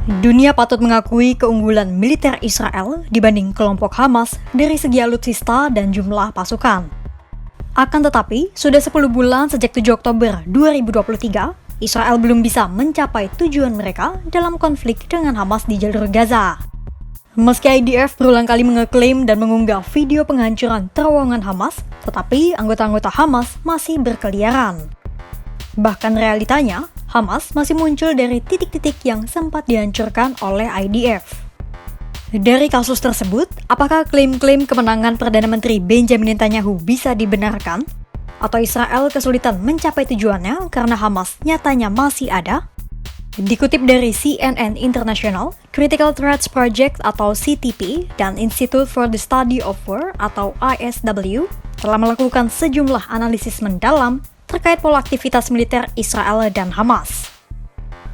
Dunia patut mengakui keunggulan militer Israel dibanding kelompok Hamas dari segi alutsista dan jumlah pasukan. Akan tetapi, sudah 10 bulan sejak 7 Oktober 2023, Israel belum bisa mencapai tujuan mereka dalam konflik dengan Hamas di jalur Gaza. Meski IDF berulang kali mengeklaim dan mengunggah video penghancuran terowongan Hamas, tetapi anggota-anggota Hamas masih berkeliaran. Bahkan realitanya, Hamas masih muncul dari titik-titik yang sempat dihancurkan oleh IDF. Dari kasus tersebut, apakah klaim-klaim kemenangan Perdana Menteri Benjamin Netanyahu bisa dibenarkan? Atau Israel kesulitan mencapai tujuannya karena Hamas nyatanya masih ada? Dikutip dari CNN International, Critical Threats Project atau CTP dan Institute for the Study of War atau ISW telah melakukan sejumlah analisis mendalam terkait pola aktivitas militer Israel dan Hamas.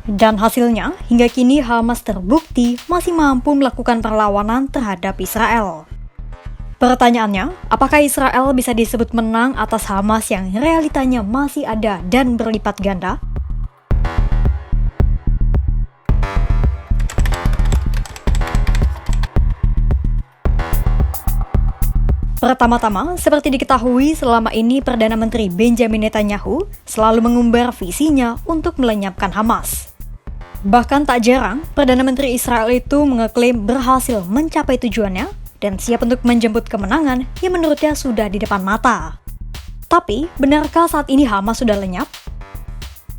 Dan hasilnya, hingga kini Hamas terbukti masih mampu melakukan perlawanan terhadap Israel. Pertanyaannya, apakah Israel bisa disebut menang atas Hamas yang realitanya masih ada dan berlipat ganda? Pertama-tama, seperti diketahui selama ini Perdana Menteri Benjamin Netanyahu selalu mengumbar visinya untuk melenyapkan Hamas. Bahkan tak jarang, Perdana Menteri Israel itu mengeklaim berhasil mencapai tujuannya dan siap untuk menjemput kemenangan yang menurutnya sudah di depan mata. Tapi, benarkah saat ini Hamas sudah lenyap?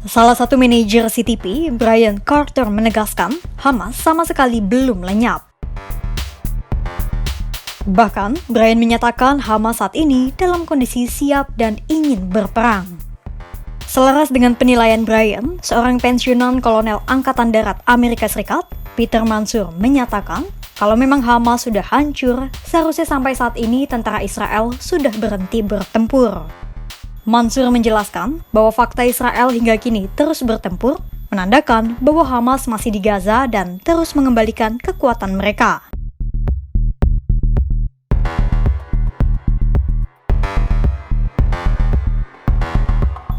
Salah satu manajer CTP, Brian Carter, menegaskan Hamas sama sekali belum lenyap. Bahkan, Brian menyatakan Hamas saat ini dalam kondisi siap dan ingin berperang. Selaras dengan penilaian Brian, seorang pensiunan kolonel Angkatan Darat Amerika Serikat, Peter Mansour, menyatakan kalau memang Hamas sudah hancur, seharusnya sampai saat ini tentara Israel sudah berhenti bertempur. Mansour menjelaskan bahwa fakta Israel hingga kini terus bertempur, menandakan bahwa Hamas masih di Gaza dan terus mengembalikan kekuatan mereka.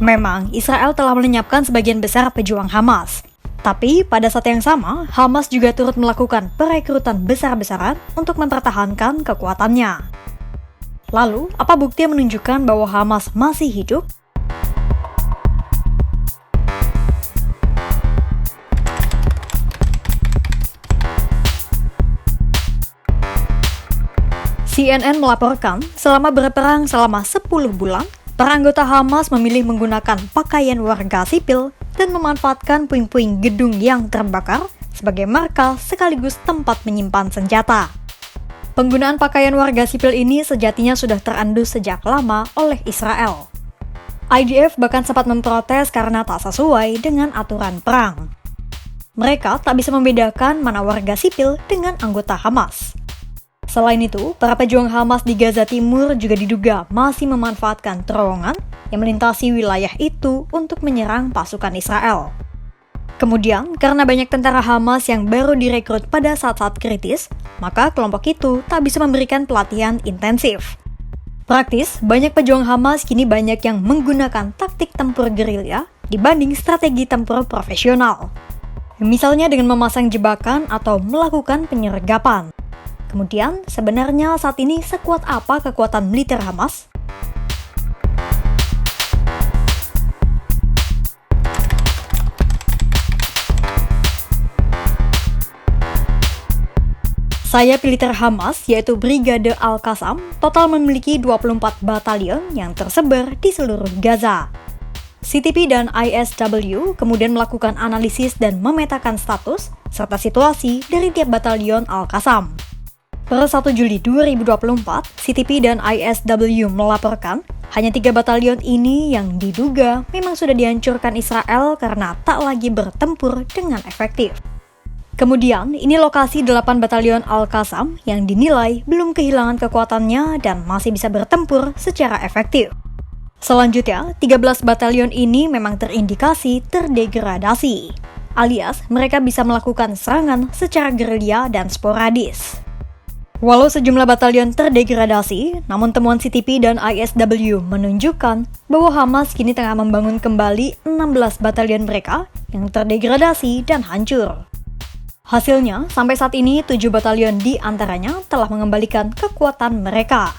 Memang, Israel telah melenyapkan sebagian besar pejuang Hamas. Tapi, pada saat yang sama, Hamas juga turut melakukan perekrutan besar-besaran untuk mempertahankan kekuatannya. Lalu, apa bukti yang menunjukkan bahwa Hamas masih hidup? CNN melaporkan, selama berperang selama 10 bulan, para anggota Hamas memilih menggunakan pakaian warga sipil dan memanfaatkan puing-puing gedung yang terbakar sebagai markas sekaligus tempat menyimpan senjata. Penggunaan pakaian warga sipil ini sejatinya sudah terandus sejak lama oleh Israel. IDF bahkan sempat memprotes karena tak sesuai dengan aturan perang. Mereka tak bisa membedakan mana warga sipil dengan anggota Hamas. Selain itu, para pejuang Hamas di Gaza Timur juga diduga masih memanfaatkan terowongan yang melintasi wilayah itu untuk menyerang pasukan Israel. Kemudian, karena banyak tentara Hamas yang baru direkrut pada saat-saat kritis, maka kelompok itu tak bisa memberikan pelatihan intensif. Praktis, banyak pejuang Hamas kini banyak yang menggunakan taktik tempur gerilya dibanding strategi tempur profesional. Misalnya dengan memasang jebakan atau melakukan penyergapan. Kemudian, sebenarnya saat ini sekuat apa kekuatan militer Hamas? Sayap militer Hamas, yaitu Brigade Al-Qassam, total memiliki 24 batalion yang tersebar di seluruh Gaza. CTP dan ISW kemudian melakukan analisis dan memetakan status serta situasi dari tiap batalion Al-Qassam. Per 1 Juli 2024, CTP dan ISW melaporkan hanya 3 batalion ini yang diduga memang sudah dihancurkan Israel karena tak lagi bertempur dengan efektif. Kemudian, ini lokasi 8 batalion Al-Qassam yang dinilai belum kehilangan kekuatannya dan masih bisa bertempur secara efektif. Selanjutnya, 13 batalion ini memang terindikasi terdegradasi, alias mereka bisa melakukan serangan secara gerilya dan sporadis. Walau sejumlah batalion terdegradasi, namun temuan CTP dan ISW menunjukkan bahwa Hamas kini tengah membangun kembali 16 batalion mereka yang terdegradasi dan hancur. Hasilnya, sampai saat ini 7 batalion di antaranya telah mengembalikan kekuatan mereka.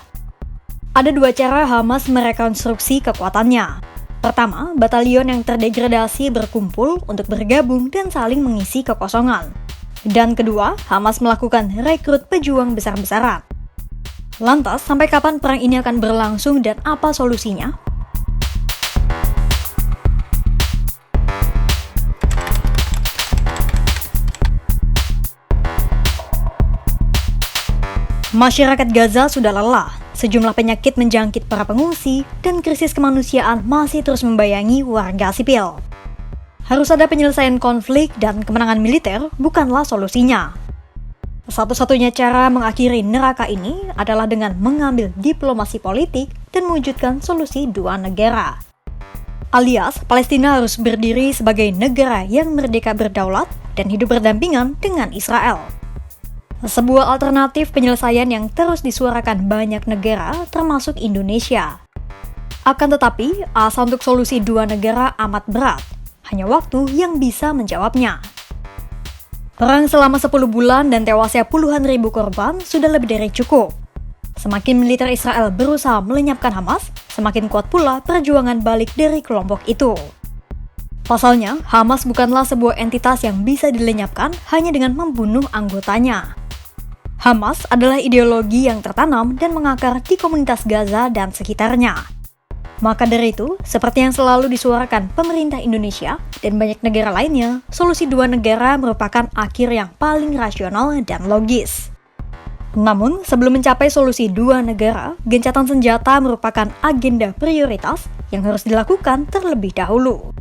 Ada 2 cara Hamas merekonstruksi kekuatannya. Pertama, batalion yang terdegradasi berkumpul untuk bergabung dan saling mengisi kekosongan. Dan kedua, Hamas melakukan rekrut pejuang besar-besaran. Lantas, sampai kapan perang ini akan berlangsung dan apa solusinya? Masyarakat Gaza sudah lelah, sejumlah penyakit menjangkit para pengungsi, dan krisis kemanusiaan masih terus membayangi warga sipil. Harus ada penyelesaian konflik dan kemenangan militer bukanlah solusinya. Satu-satunya cara mengakhiri neraka ini adalah dengan mengambil diplomasi politik dan mewujudkan solusi 2 negara. Alias, Palestina harus berdiri sebagai negara yang merdeka berdaulat dan hidup berdampingan dengan Israel. Sebuah alternatif penyelesaian yang terus disuarakan banyak negara, termasuk Indonesia. Akan tetapi, asa untuk solusi 2 negara amat berat. Hanya waktu yang bisa menjawabnya. Perang selama 10 bulan dan tewasnya puluhan ribu korban sudah lebih dari cukup. Semakin militer Israel berusaha melenyapkan Hamas, semakin kuat pula perjuangan balik dari kelompok itu. Pasalnya, Hamas bukanlah sebuah entitas yang bisa dilenyapkan hanya dengan membunuh anggotanya. Hamas adalah ideologi yang tertanam dan mengakar di komunitas Gaza dan sekitarnya. Maka dari itu, seperti yang selalu disuarakan pemerintah Indonesia dan banyak negara lainnya, solusi 2 negara merupakan akhir yang paling rasional dan logis. Namun, sebelum mencapai solusi 2 negara, gencatan senjata merupakan agenda prioritas yang harus dilakukan terlebih dahulu.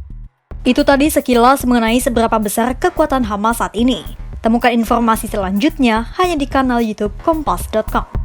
Itu tadi sekilas mengenai seberapa besar kekuatan Hamas saat ini. Temukan informasi selanjutnya hanya di kanal YouTube Kompas.com.